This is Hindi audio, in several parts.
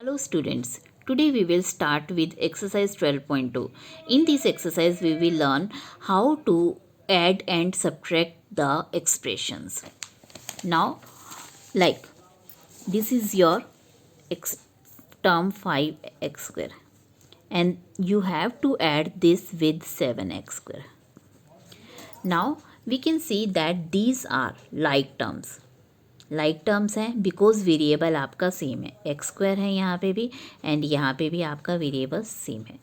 Hello students, today we will start with exercise 12.2. In this exercise we will learn how to add and subtract the expressions. Now like this is your term 5x square and you have to add this with 7x square. Now we can see that these are like terms. Like terms हैं बिकॉज वेरिएबल आपका सेम है, एक्स स्क्वायर है यहाँ पे भी एंड यहाँ पे भी आपका वेरिएबल सेम है.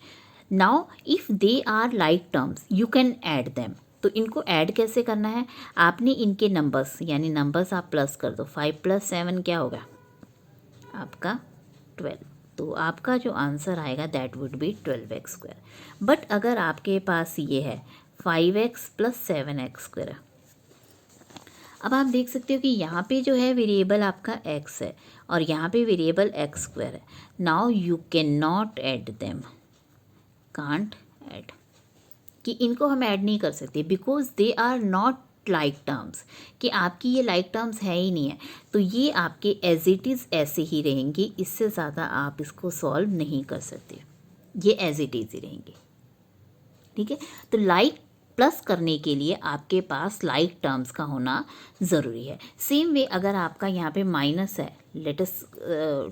Now if they are like terms you can add them. तो इनको ऐड कैसे करना है, आपने इनके नंबर्स यानी नंबर्स आप प्लस कर दो. 5 + 7 क्या होगा आपका 12. तो आपका जो आंसर आएगा that would be 12x square. But अगर आपके पास ये है 5x + 7x स्क्वायर, अब आप देख सकते हो कि यहाँ पे जो है वेरिएबल आपका x है और यहाँ पे वेरिएबल x स्क्वायर है. Now you can not add them, can't add, कि इनको हम ऐड नहीं कर सकते because they are not like terms, कि आपकी ये लाइक टर्म्स है ही नहीं है. तो ये आपके एज इट इज़ ऐसे ही रहेंगे, इससे ज़्यादा आप इसको सॉल्व नहीं कर सकते, ये एज इट इज़ ही रहेंगे. ठीक है, तो लाइक प्लस करने के लिए आपके पास लाइक टर्म्स का होना ज़रूरी है. सेम वे अगर आपका यहाँ पे माइनस है, let us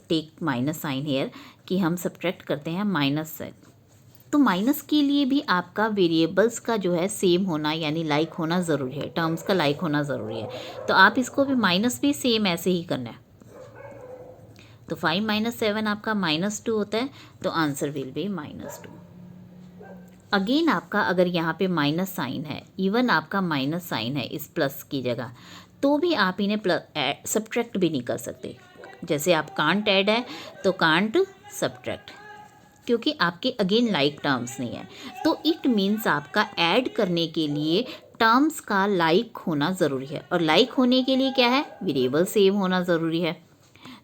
take minus sign here, कि हम सब्ट्रैक्ट करते हैं माइनस से, तो माइनस के लिए भी आपका वेरिएबल्स का जो है सेम होना यानी लाइक होना ज़रूरी है, टर्म्स का लाइक होना ज़रूरी है. तो आप इसको भी माइनस भी सेम ऐसे ही करना है. तो 5 - 7 आपका -2 होता है, तो आंसर विल बी -2. अगेन आपका अगर यहाँ पे माइनस साइन है, इवन आपका माइनस साइन है इस प्लस की जगह, तो भी आप इन्हें सब्ट्रैक्ट भी नहीं कर सकते. जैसे आप कांट ऐड है तो कांट सब्ट्रैक्ट, क्योंकि आपके अगेन लाइक टर्म्स नहीं है. तो इट मीन्स आपका ऐड करने के लिए टर्म्स का लाइक होना ज़रूरी है, और लाइक होने के लिए क्या है, वेरिएबल सेम होना ज़रूरी है.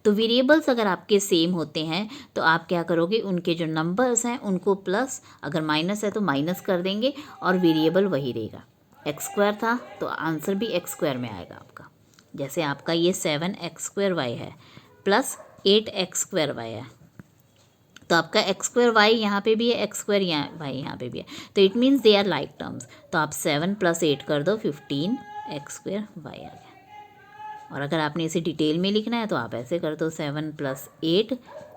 तो वेरिएबल्स अगर आपके सेम होते हैं तो आप क्या करोगे, उनके जो नंबर्स हैं उनको प्लस, अगर माइनस है तो माइनस कर देंगे और वेरिएबल वही रहेगा. एक्स स्क्वायर था तो आंसर भी एक्स स्क्वायर में आएगा आपका. जैसे आपका ये 7x स्क्वायर वाई है प्लस 8x स्क्वायर वाई है, तो आपका एक्स स्क्वायर वाई यहाँ पे भी है, एक्स स्क्वायर वाई यहाँ पे भी है. तो it means they are like terms. तो आप 7 + 8 कर दो, 15x स्क्वायर वाई आ गया. और अगर आपने इसे डिटेल में लिखना है तो आप ऐसे कर दो, 7 + 8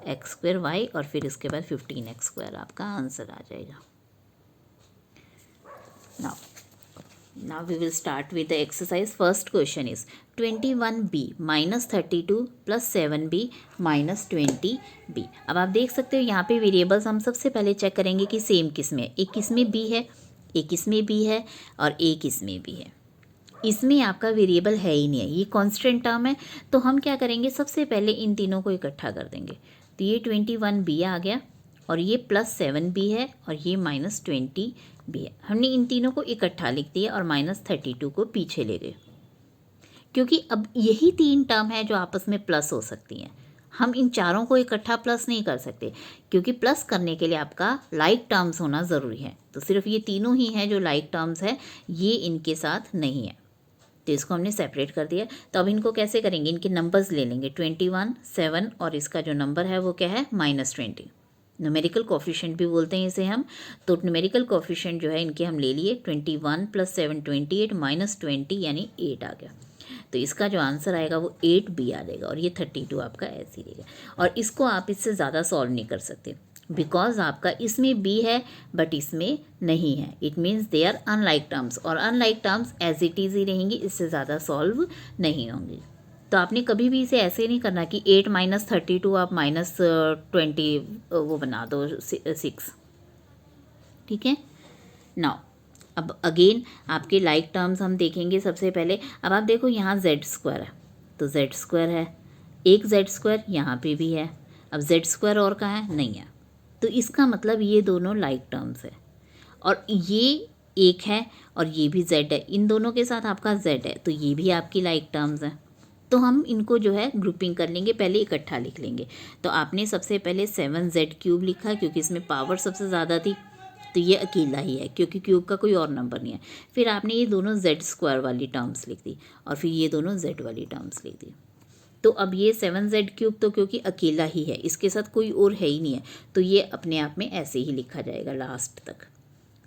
x स्क्वायर वाई, और फिर इसके बाद 15x स्क्वायर आपका आंसर आ जाएगा. Now we will start with the exercise. First question is 21b - 32 + 7b - 20b. अब आप देख सकते हो यहाँ पे वेरिएबल्स हम सबसे पहले चेक करेंगे कि सेम किस में, एक किस में b है, एक किस में b है और एक इसमें b है. इसमें आपका वेरिएबल है ही नहीं है, ये कांस्टेंट टर्म है. तो हम क्या करेंगे, सबसे पहले इन तीनों को इकट्ठा कर देंगे. तो ये 21b आ गया और ये +7b है और ये -20b है. हमने इन तीनों को इकट्ठा लिख दिया और -32 को पीछे ले गए, क्योंकि अब यही 3 टर्म है जो आपस में प्लस हो सकती हैं. हम इन चारों को इकट्ठा प्लस नहीं कर सकते, क्योंकि प्लस करने के लिए आपका लाइक टर्म्स होना ज़रूरी है. तो सिर्फ ये तीनों ही हैं जो लाइक टर्म्स है, ये इनके साथ नहीं है, तो इसको हमने सेपरेट कर दिया. तो अब इनको कैसे करेंगे, इनके नंबर्स ले लेंगे, 21, 7 और इसका जो नंबर है वो क्या है -20. न्यूमेरिकल कोफिशिएंट भी बोलते हैं इसे हम. तो न्यूमेरिकल कोफिशिएंट जो है इनके हम ले लिए, 21 + 7 28 -20 यानी 8 आ गया. तो इसका जो आंसर आएगा वो 8b आ जाएगा और ये 32 आपका ऐसे ही रहेगा. और इसको आप इससे ज़्यादा सॉल्व नहीं कर सकते बिकॉज आपका इसमें b है बट इसमें नहीं है. It means they are unlike terms, और unlike terms as it is ही रहेंगी, इससे ज़्यादा सॉल्व नहीं होंगी. तो आपने कभी भी इसे ऐसे नहीं करना कि 8 - 32 आप -20 वो बना दो 6. ठीक है. नाउ अब अगेन आपके लाइक टर्म्स हम देखेंगे सबसे पहले. अब आप देखो यहाँ z स्क्वायर है, तो z स्क्वायर है, एक z स्क्वायर यहाँ पे भी है. अब z स्क्वायर और कहाँ है, नहीं है. तो इसका मतलब ये दोनों लाइक टर्म्स है, और ये एक है और ये भी z है, इन दोनों के साथ आपका z है, तो ये भी आपकी लाइक टर्म्स है. तो हम इनको जो है ग्रुपिंग कर लेंगे, पहले इकट्ठा लिख लेंगे. तो आपने सबसे पहले 7z³ लिखा क्योंकि इसमें पावर सबसे ज़्यादा थी, तो ये अकेला ही है क्योंकि क्यूब का कोई और नंबर नहीं है. फिर आपने ये दोनों z स्क्वायर वाली टर्म्स लिख दी और फिर ये दोनों z वाली टर्म्स लिख दी. तो अब ये 7z³ तो क्योंकि अकेला ही है, इसके साथ कोई और है ही नहीं है, तो ये अपने आप में ऐसे ही लिखा जाएगा लास्ट तक।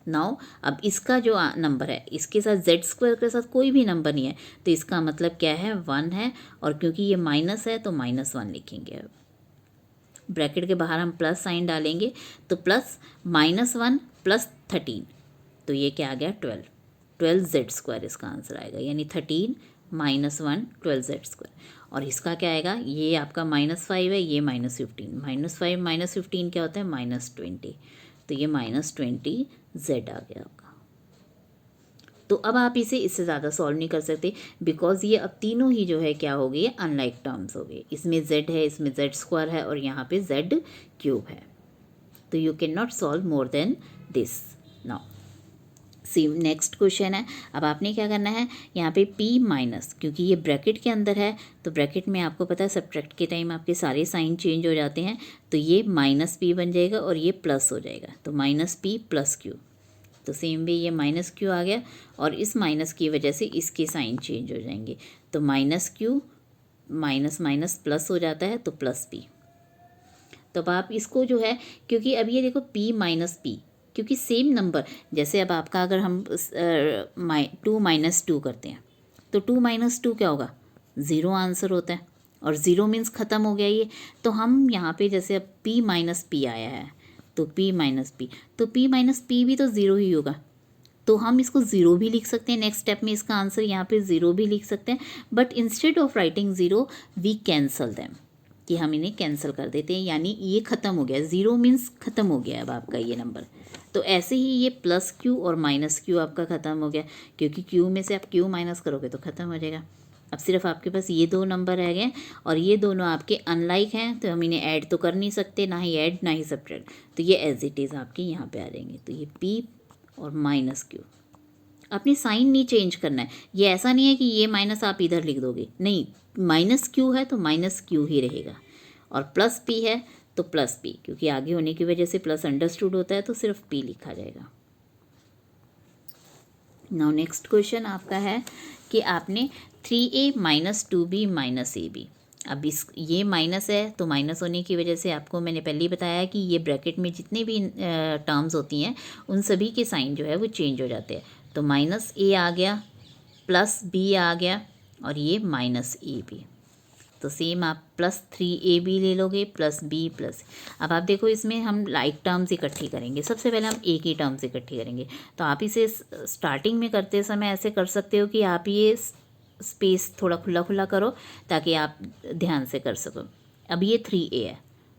नाउ अब इसका जो नंबर है इसके साथ z² के साथ कोई भी नंबर नहीं है, तो इसका मतलब क्या है 1 है, और क्योंकि ये माइनस है तो -1 लिखेंगे। अब ब्रैकेट के बाहर हम प्लस साइन डालेंगे, तो प्लस -1 + 13, तो ये क्या आ गया 12z² इसका आंसर आएगा, यानी 13 - 1 12z²। और इसका क्या आएगा, ये आपका -5 है, ये -15, -5 - 15 क्या होता है -20, तो ये -20z आ गया आपका। तो अब आप इसे इससे ज़्यादा सॉल्व नहीं कर सकते, बिकॉज ये अब तीनों ही जो है क्या हो गई, अनलाइक टर्म्स हो गए। इसमें z है, इसमें z² है, और यहाँ पे z³ है, तो you can not solve more than this. Now see next question है। अब आपने क्या करना है, यहाँ पे p-, क्योंकि ये ब्रैकेट के अंदर है, तो ब्रैकेट में आपको पता है सब्ट्रैक्ट के टाइम आपके सारे साइन चेंज हो जाते हैं, तो ये -p बन जाएगा और ये प्लस हो जाएगा, तो -p + q। तो सेम वे ये -q आ गया, और इस माइनस की वजह से इसके साइन चेंज हो जाएंगे, तो -q माइनस प्लस हो जाता है, तो +p। तो अब आप इसको जो है, क्योंकि अब ये देखो p - p, क्योंकि सेम नंबर, जैसे अब आपका अगर हम 2 - 2 करते हैं, तो 2 - 2 क्या होगा, 0 आंसर होता है, और 0 मीन्स ख़त्म हो गया ये। तो हम यहाँ पे जैसे अब p - p आया है, तो p - p, तो p - p भी तो 0 ही होगा, तो हम इसको 0 भी लिख सकते हैं। नेक्स्ट स्टेप में इसका आंसर यहाँ पे 0 भी लिख सकते हैं, but instead of writing 0 we cancel them, कि हम इन्हें कैंसिल कर देते हैं, यानी ये ख़त्म हो गया, 0 मीन्स ख़त्म हो गया अब आपका ये नंबर। तो ऐसे ही ये +q और -q आपका ख़त्म हो गया, क्योंकि q में से आप q माइनस करोगे तो ख़त्म हो जाएगा। अब सिर्फ आपके पास ये 2 नंबर रह गए, और ये दोनों आपके अनलाइक हैं, तो हम इन्हें ऐड तो कर नहीं सकते, ना ही ऐड ना ही सब्ट्रैक्ट, तो ये एज इट इज़ आपके यहाँ पे आ जाएंगे। तो ये p और -q, अपनी साइन नहीं चेंज करना है, ये ऐसा नहीं है कि ये माइनस आप इधर लिख दोगे, नहीं, -q है तो -q ही रहेगा, और +p है तो +p, क्योंकि आगे होने की वजह से प्लस अंडरस्टूड होता है, तो सिर्फ p लिखा जाएगा। नाउ नेक्स्ट क्वेश्चन आपका है कि आपने 3a - 2b - ab, अब इस ये माइनस है, तो माइनस होने की वजह से आपको मैंने पहले ही बताया कि ये ब्रैकेट में जितने भी टर्म्स होती हैं उन सभी के साइन जो है वो चेंज हो जाते हैं। तो -a आ गया, +b आ गया, और ये -ab, तो सेम आप +3ab ले लोगे, +b अब आप देखो इसमें हम लाइक टर्म्स इकट्ठी करेंगे। सबसे पहले हम a की टर्म्स इकट्ठी करेंगे, तो आप इसे स्टार्टिंग में करते समय ऐसे कर सकते हो कि आप ये स्पेस थोड़ा खुला खुला करो, ताकि आप ध्यान से कर सको। अब ये 3a है,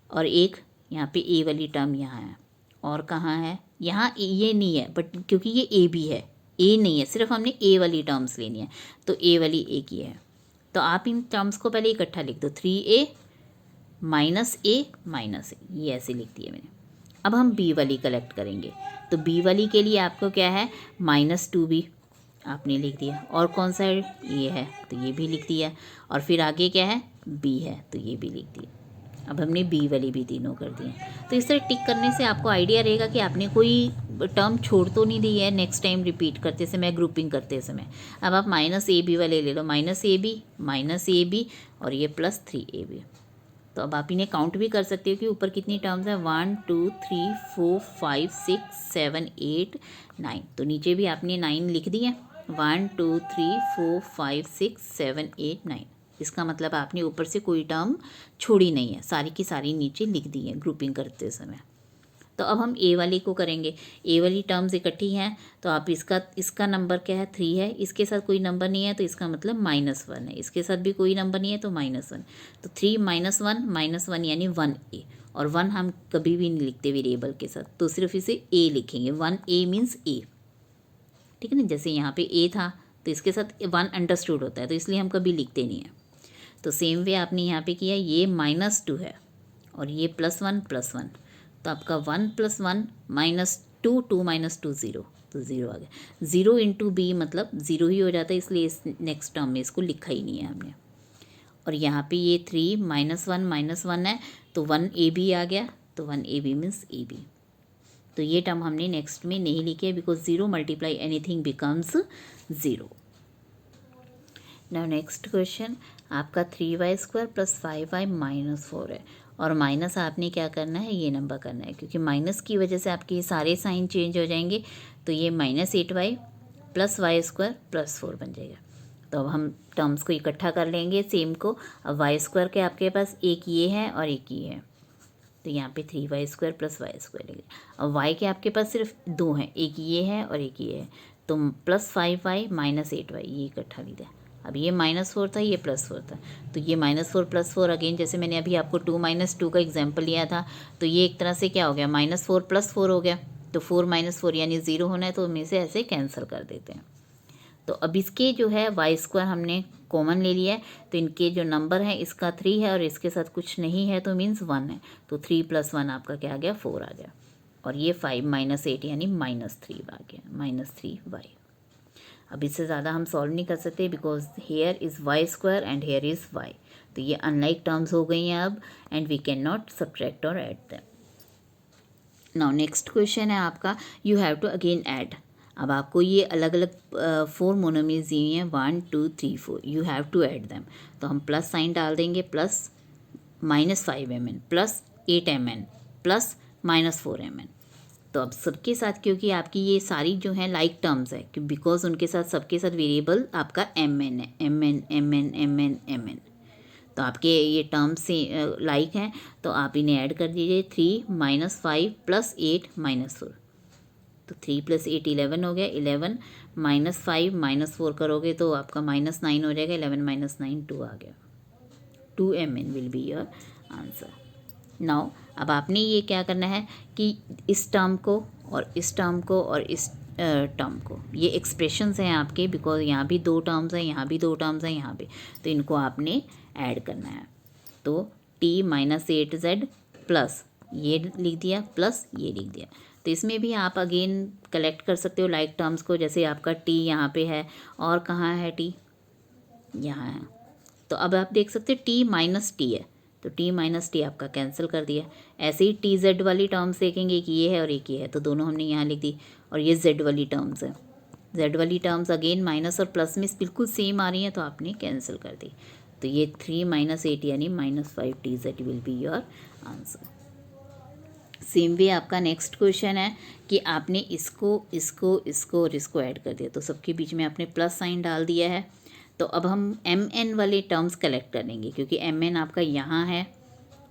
और एक यहाँ पे a वाली टर्म यहाँ है, और कहाँ है, यहाँ ये नहीं है, बट क्योंकि ये ab है, a नहीं है, सिर्फ हमने a वाली टर्म्स लेनी है, तो a वाली एक ही है। तो आप इन टर्म्स को पहले इकट्ठा लिख दो, 3a - a - ये ऐसे लिख दिया मैंने। अब हम b वाली कलेक्ट करेंगे, तो b वाली के लिए आपको क्या है, -2b आपने लिख दिया, और कौन सा है, ये है, तो ये भी लिख दिया, और फिर आगे क्या है, b है, तो ये भी लिख दिया। अब हमने b वाली भी तीनों कर दिए। तो इस तरह टिक करने से आपको आइडिया रहेगा कि आपने कोई टर्म छोड़ तो नहीं दी है नेक्स्ट टाइम रिपीट करते समय, ग्रुपिंग करते समय। अब आप -ab वाले ले लो, -ab और ये +3ab। तो अब आप इन्हें काउंट भी कर सकते हो कि ऊपर कितनी टर्म्स हैं, 1 2 3 4 5 6 7 8 9, तो नीचे भी आपने 9 लिख दिए, 1 2 3 4 5 6 7 8 9। इसका मतलब आपने ऊपर से कोई टर्म छोड़ी नहीं है, सारी की सारी नीचे लिख दी है ग्रुपिंग करते समय। तो अब हम ए वाली को करेंगे, ए वाली टर्म्स इकट्ठी हैं, तो आप इसका नंबर क्या है, 3 है, इसके साथ कोई नंबर नहीं है, तो इसका मतलब -1 है, इसके साथ भी कोई नंबर नहीं है, तो -1, तो 3 - 1 यानी 1a, और 1 हम कभी भी नहीं लिखते वेरिएबल के साथ, तो सिर्फ इसे a लिखेंगे, 1a मीन्स a, ठीक है ना। जैसे यहाँ पे a था, तो इसके साथ 1 अंडरस्टूड होता है, तो इसलिए हम कभी लिखते नहीं हैं। तो सेम वे आपने यहाँ पे किया, ये -2 है, और ये +1, तो आपका 1 + 1 -2 2 - 2 0, तो 0 आ गया। 0 × b मतलब 0 ही हो जाता है, इसलिए इस नेक्स्ट टर्म में इसको लिखा ही नहीं है हमने। और यहाँ पे ये 3 - 1 है, तो 1ab आ गया, तो 1ab मीन्स ab। तो ये टर्म हमने नेक्स्ट में नहीं लिखे, because 0 × anything becomes 0। Now next question आपका 3y² + 5y - 4 है और माइनस आपने क्या करना है, ये नंबर करना है, क्योंकि माइनस की वजह से आपके सारे साइन चेंज हो जाएंगे। तो ये -8y + y² + 4 बन जाएगा। तो अब हम टर्म्स को इकट्ठा कर लेंगे सेम को। अब y² के आपके पास एक ये है और एक ये है, तो यहाँ पे 3y² + y² लेंगे। अब y के आपके पास सिर्फ दो हैं, एक ये है और एक ये है, तो +5y - 8y ये इकट्ठा लिया। अब ये -4 था, ये +4 था, तो ये -4 + 4 अगेन, जैसे मैंने अभी आपको 2 - 2 का एग्जाम्पल लिया था, तो ये एक तरह से क्या हो गया, -4 + 4 हो गया। तो 4 - 4 यानी 0 होना है, तो हम इसे ऐसे कैंसिल कर देते हैं। तो अब इसके जो है y² हमने कॉमन ले लिया है, तो इनके जो नंबर है, इसका 3 है और इसके साथ कुछ नहीं है, तो मीन्स 1 है। तो 3 + 1 आपका क्या आ गया, 4 आ गया। और ये 5 - 8 यानी -3 आ गया, -3y। अब इससे ज़्यादा हम सॉल्व नहीं कर सकते, because here is y² and here is y। तो ये अनलाइक टर्म्स हो गई हैं अब, and we can not subtract और add them. Now next question है आपका, you have to again add. अब आपको ये अलग अलग 4 मोनोमर्स दिए हैं, 1 2 3 4, you have to add them. तो हम प्लस साइन डाल देंगे, प्लस -5mn + 8mn + -4mn। तो अब सबके साथ, क्योंकि आपकी ये सारी जो है लाइक टर्म्स है, बिकॉज उनके साथ सबके साथ वेरिएबल आपका mn है, mn। तो आपके ये टर्म्स से लाइक हैं, तो आप इन्हें ऐड कर दीजिए। 3 - 5 + 8 - 4, तो 3 + 8 11 हो गया। 11 - 5 - 4 करोगे तो आपका -9 हो जाएगा। 11 - 9 2 आ गया। 2mn will be your answer. Now अब आपने ये क्या करना है कि इस टर्म को और इस टर्म को और इस टर्म को, ये एक्सप्रेशंस हैं आपके, बिकॉज यहाँ भी 2 टर्म्स हैं, यहाँ भी 2 टर्म्स हैं, यहाँ पे, तो इनको आपने ऐड करना है। तो t - 8z प्लस ये लिख दिया, प्लस ये लिख दिया। तो इसमें भी आप अगेन कलेक्ट कर सकते हो लाइक टर्म्स को, जैसे आपका t यहाँ पे है और कहाँ है t, यहाँ है। तो अब आप देख सकते हो t - t है, तो t - t आपका कैंसिल कर दिया। ऐसे ही tz वाली टर्म्स देखेंगे, एक ये है और एक ये है, तो दोनों हमने यहाँ लिख दी। और ये z वाली टर्म्स है, z वाली टर्म्स अगेन माइनस और प्लस में बिल्कुल सेम आ रही हैं, तो आपने कैंसिल कर दी। तो ये 3 - 8 यानी -5 tz will be your answer. Same way आपका नेक्स्ट क्वेश्चन है कि आपने इसको इसको इसको और इसको ऐड कर दिया, तो सबके बीच में आपने प्लस साइन डाल दिया है। तो अब हम mn वाले टर्म्स कलेक्ट करेंगे, क्योंकि mn आपका यहाँ है,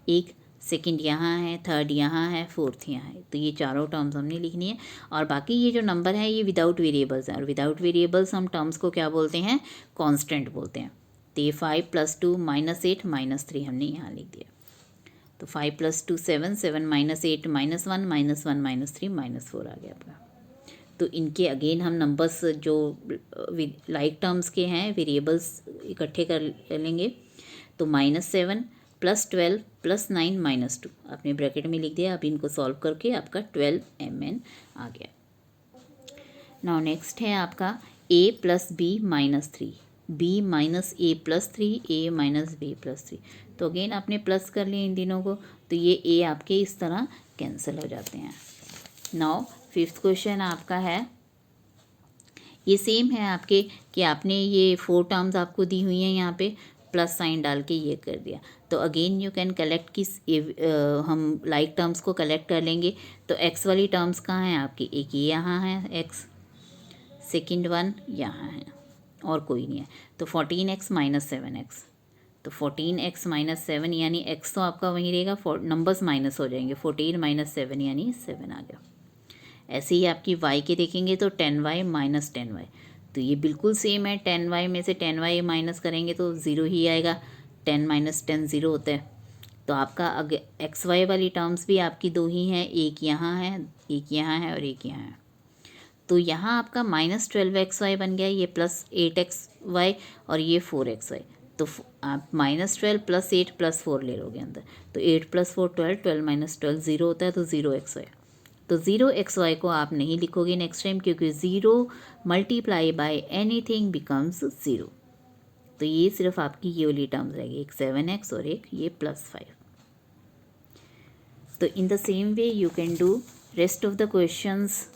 एक सेकंड यहाँ है, थर्ड यहाँ है, फोर्थ यहाँ है, तो ये चारों टर्म्स हमने लिखनी है। और बाकी ये जो नंबर है ये विदाउट वेरिएबल्स हैं, और विदाउट वेरिएबल्स हम टर्म्स को क्या बोलते हैं, कांस्टेंट बोलते हैं। तो ये 5 + 2 - 8 - 3 हमने यहाँ लिख दिया। तो 5 + 2 7, 7 - 8 -1 -1 - 3 -4 आ गया अपना। तो इनके अगेन हम नंबर्स जो लाइक टर्म्स के हैं वेरिएबल्स इकट्ठे कर लेंगे। तो -7 + 12 + 9 - 2 आपने ब्रैकेट में लिख दिया। अब इनको सॉल्व करके आपका 12mn आ गया। नाउ नेक्स्ट है आपका a + b - 3, b - a + 3, a - b + 3। तो अगेन आपने प्लस कर लिया इन तीनों को, तो ये a आपके इस तरह कैंसिल हो जाते हैं। नाउ 5th क्वेश्चन आपका है, ये सेम है आपके कि आपने ये 4 टर्म्स आपको दी हुई हैं, यहाँ पे प्लस साइन डाल के ये कर दिया। तो अगेन यू कैन कलेक्ट किस हम लाइक टर्म्स को कलेक्ट कर लेंगे। तो x वाली टर्म्स कहाँ हैं आपकी, एक ये यहाँ है x, सेकेंड वन यहाँ है और कोई नहीं है। तो 14x - 7x, तो 14x - 7 यानी x तो आपका वहीं रहेगा, नंबर्स माइनस हो जाएंगे। 14 - 7 यानी 7 आ गया। ऐसे ही आपकी y के देखेंगे तो 10y - 10y, तो ये बिल्कुल सेम है। 10y में से 10y माइनस करेंगे तो 0 ही आएगा। 10 - 10 0 होता है। तो आपका अगर xy वाली टर्म्स भी आपकी दो ही हैं, एक यहाँ है, एक यहाँ है और एक यहाँ है। तो यहाँ आपका -12xy बन गया, ये +8xy और ये 4xy। तो आप -12 + 8 + 4 ले लोगे अंदर, तो 8 + 4 12, 12 - 12 0 होता है, तो 0xy। तो 0xy को आप नहीं लिखोगे नेक्स्ट टाइम, क्योंकि 0 × एनीथिंग बिकम्स 0। तो ये सिर्फ आपकी ये वाली टर्म्स रहेगी, एक 7x और एक ये +5। तो in the same way you can do rest of the questions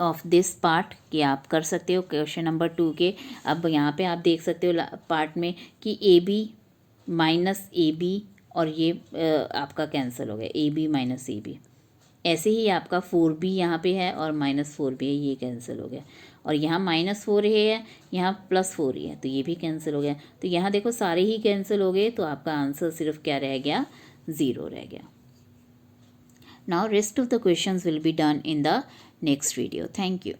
of this part कि आप कर सकते हो क्वेश्चन नंबर 2 के। अब यहाँ पे आप देख सकते हो पार्ट में कि A B minus A B और ये आपका कैंसिल हो गया, A B minus A B. ऐसे ही आपका 4b यहाँ पे है और -4b है, ये कैंसिल हो गया। और यहाँ -4 है, यहाँ +4 ही है, तो ये भी कैंसिल हो गया। तो यहाँ देखो सारे ही कैंसिल हो गए, तो आपका आंसर सिर्फ क्या रह गया, 0 रह गया। Now rest of the questions will be done in the next video. Thank you.